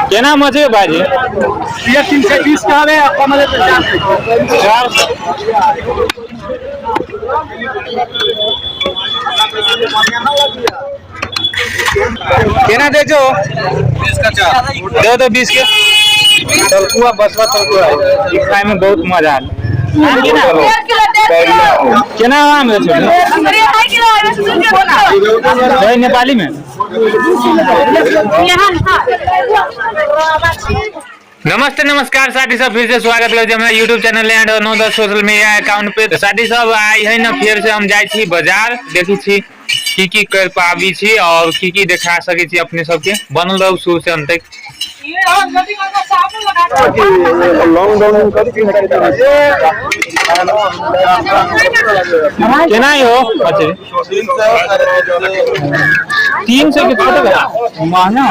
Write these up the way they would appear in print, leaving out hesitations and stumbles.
केना मजे भाजी ये 320 का है आपका मतलब 400 केना दे जो 20 का 4 दे दो 20 के तलकुआ बसवा तलकुआ ई खाए में बहुत मजा आल आम केना आम है छोटे नेपाली में नमस्ते नमस्कार साथी सब फिर से स्वागत है हमारा YouTube channel and 910 social media account पे। साथी सब आई है ना फिर से हम जाई थी बाजार देखी थी की कर पाबी छी और की दिखा सके छी अपने सबके बनल रहू शुरू से अंत तक। केना हो अच्छे 300 के छोटे महंगा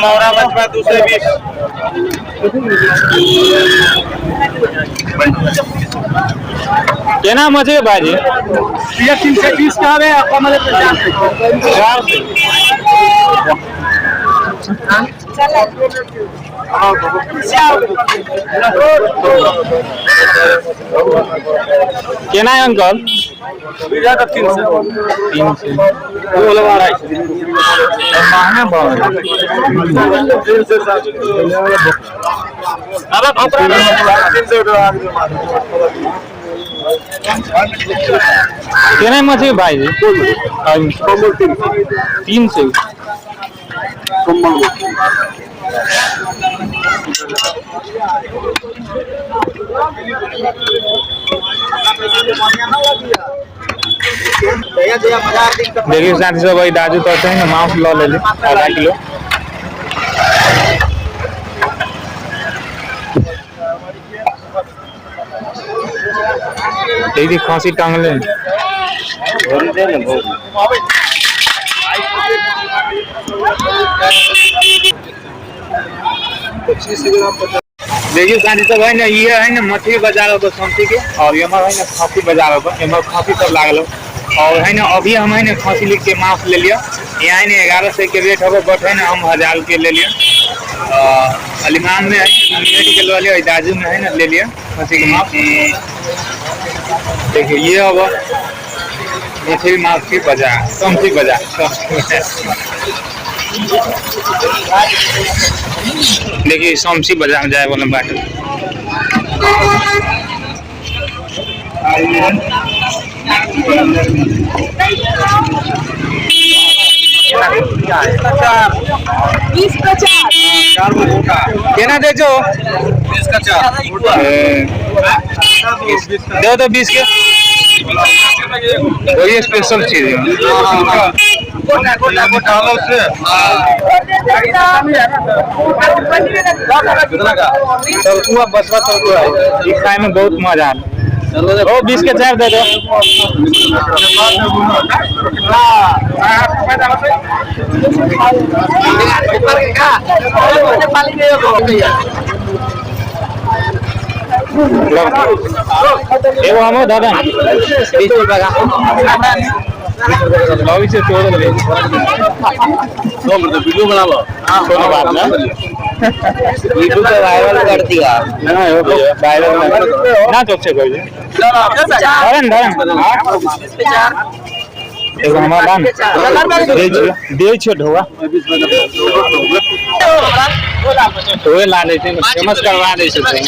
मौरा बचपा 220 केना मजे भाजी ये 320 का है आपका मतलब 400 केना है अंकल 300 वो लगा रहा है महंगा बहुत केना मछली भाई 300 देखिए साथी सब भाई दाजू तो है ना मांस लो ले आधा किलो देखिए खांसी टांग ले देखिए साथी सब है ना ये है ना मछली बाजार होगा शांति के और ये है ना खांसी बाजार होगा ये खांसी सब लागल और है ना अभी हम है ना खांसी लिख के मांस ले लिया यहाँ ने 1100 के रेट होगा बट है ना हम 1000 के ले लिया अलीमान में है के ले लिया दाजू में है ना ले लिया खांसी के मांस। देखिए ये होगा मछली मांस की बाजार शांति बाजार देखिए सोमसी बाजार जाए वाला बात केना दे जो 20 का 4 दे दो 20 के वही स्पेशल चीज है तलकुआ बसवा तलकुआ ई खाए में बहुत मजा आल ओ 20 के 4 दे दो एगो हमो दादा 20 रुपया का लॉबी से तोड़ ले तो मतलब वीडियो बना लो कोनो बात ना यूट्यूब पे वायरल कर दिया ना हो वायरल ना तो अच्छे कोई धरन एगो हमारा दे छ ढोवा तो ला लेते हैं फेमस करवा दे सकते हैं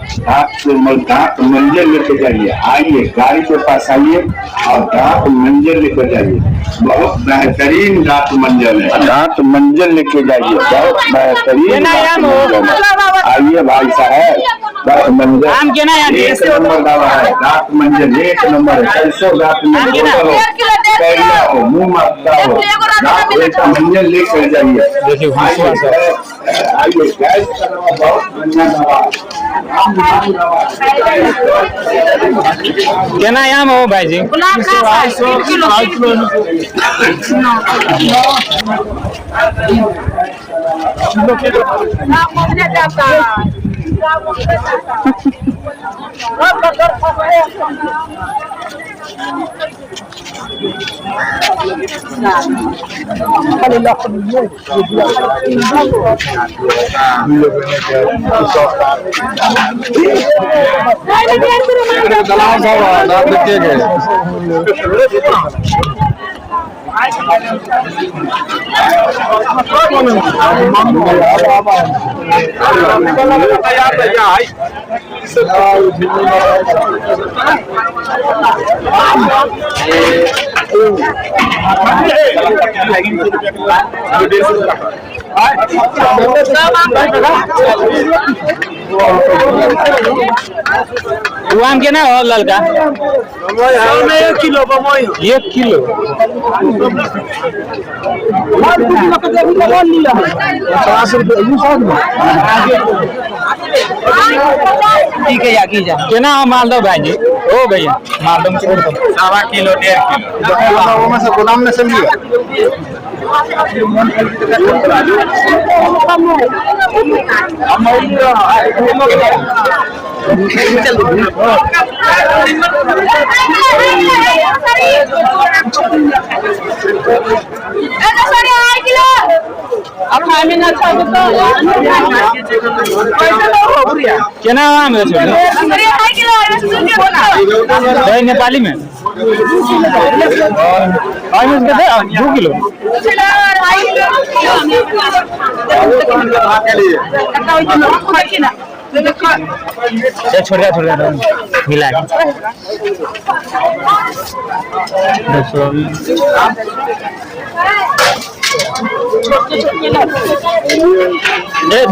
घाट मंजर लेके जाइए आइए गाड़ी के पास आइए और घाट मंजर लेके जाइए बहुत बेहतरीन घाट मंजर है घाट मंजर लेके जाइए बहुत बेहतरीन आइए भाई साहब घाट मंजर एक नंबर दवा है घाट मंजर एक नंबर है कैसो घाट मंजर हो मुँह मारता हो घाट मंजर लेकर जाइए देखिए आइए गैस बहुत बढ़िया दवा केना आम हो भाई जी आम के ना हो ललका 1 किलो 1 किलो केना मालदह भाई जी ओ भैया मालदह छोड़ दो 1.5 किलो 1.5 किलो में से गुलाम ने समझी केना आम है नेपाली में 2 किलो छोड़ दिया मिला के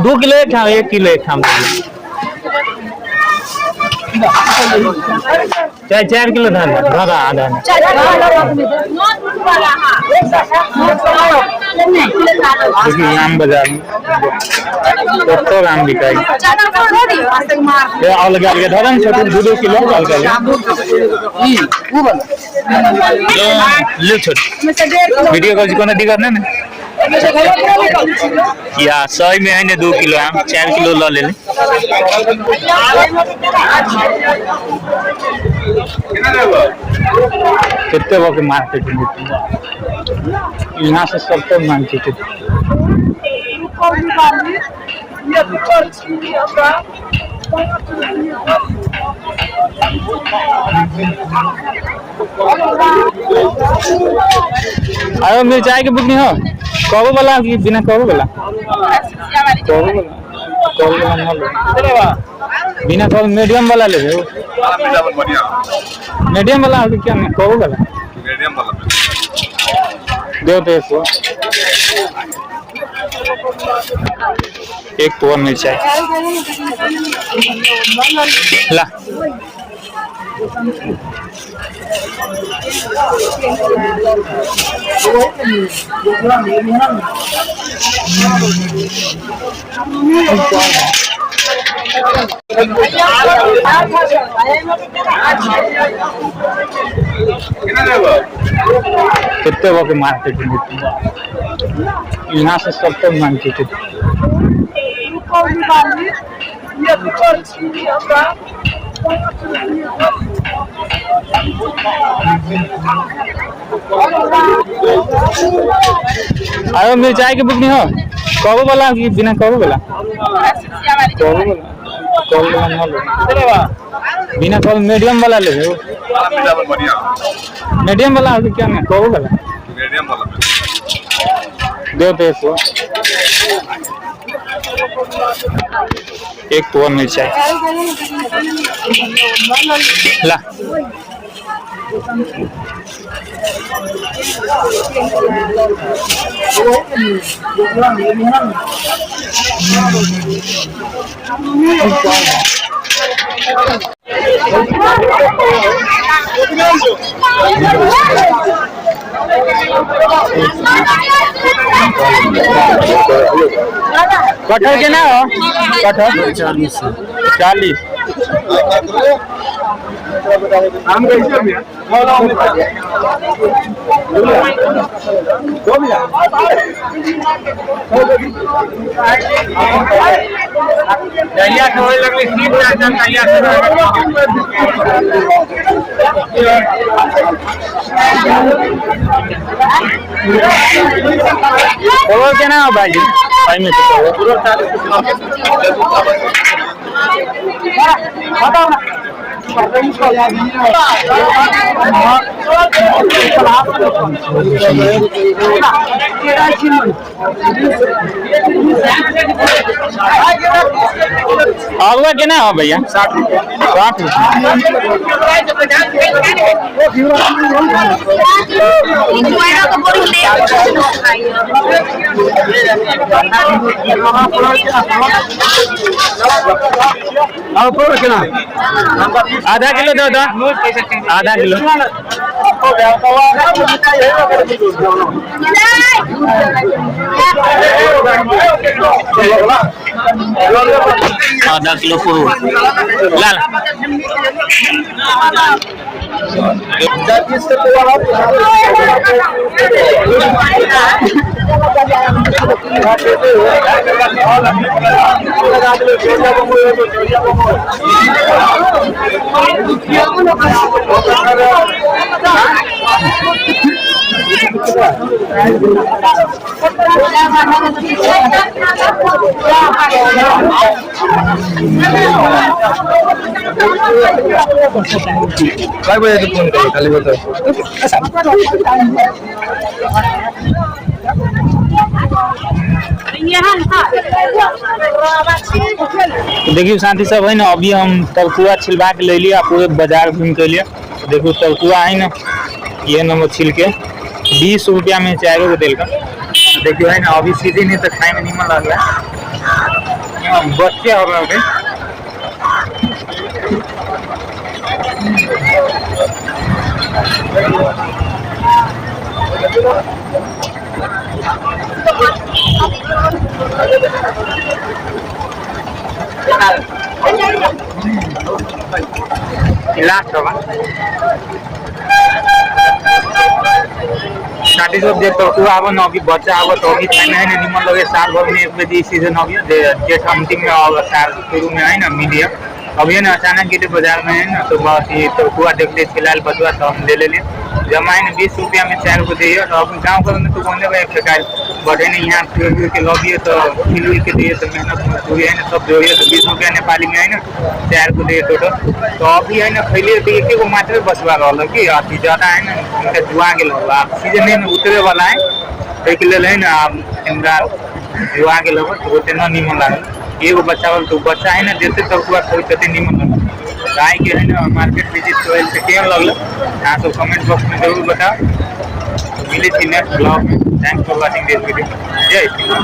2 किलो एक खाम 1 किलो एक खाम चाहे 4 किलो धान दादा आधा आम बाजार में तो आम बिकाई अलग अलग धरन छोटे 2 किलो ले छोट वीडियो कॉल को दिक्कत नहीं ना या 100 में है ना 2 किलो आम 4 किलो ला ले कितने वो के मार्केट में यहाँ से सब तो मार्केट अरे मिर्चाई के बिकनी हो कबो वाला कि बिना कबो वाला बिना कबो मीडियम वाला ले मीडियम वाला हो क्या नहीं कबो वाला दो तो एक पोर मिर्चाई ला कितने वो के मार्केट में यहाँ से सब तो मार्केट अरे मिर्चाई के बिकनी हो कबो वाला कि बिना कबो वाला बिना कबो मीडियम वाला ले मीडियम वाला हो क्या नहीं कबो वाला दो तो एक पोर मिर्चाई ला कटहल के ना हो कटहल 40 हम कैसे भी दहिया थोड़ी लगली सीट ना चल दहिया तो क्या ना भाई भाई में बताओ ना आगवा के ना हो भैया 60 आधा किलो दो आधा किलो आधा किलो पूरा लाल काय बोलायचं फोन कर खाली होतं देखिए साथी सब है ना अभी हम तलकुआ छिलवा के ले लिया पूरे बाजार घूम के लिए देखो तलकुआ है ना ये नंबर छिल के 20 रुपया में 4 गो दिल का देखियो है ना अभी सीधे नहीं तो खाए में नहीं मन लग रहा है बच्चे हो गए लास्ट होगा शादी सब जे तो आबो न अभी बच्चा आबो तो अभी खाने है ना निमन लगे साल भर में एक बेर सीजन अभी जेठ अंतिम में और साल शुरू में है ना मीडियम अभी ना अचानक गिरे बाजार में है ना तो बस ये तो कुआ देखते फिलहाल बचवा तो हम ले लिए जमा है 20 रुपया में 4 को दिए तो अब गाँव घर में तो बोलने का एक प्रकार बढ़े नहीं यहाँ फिर के लॉबी तो खिल के दिए तो मेहनत मजदूरी है ना सब जोड़िए तो 20 रुपया नेपाली में है ना 4 को दिए टोटल तो अभी है ना खैलिए तो एक को मात्र बचवा रहा कि अभी ज़्यादा है ना उनका जुआ के लगा आप सीजन में उतरे वाला है एक ले है ना आप इनका जुआ के लगा तो उतना नीमन लगा एगो बच्चा वाला तो बच्चा है ना जैसे तब खरीदते नीमन लगा गाय के है ना मार्केट विजिट से केम लगल यहाँ सब कमेंट बॉक्स में जरूर बताओ मिले थी नेक्स्ट ब्लॉग में thanks for watching this video जय श्री राम।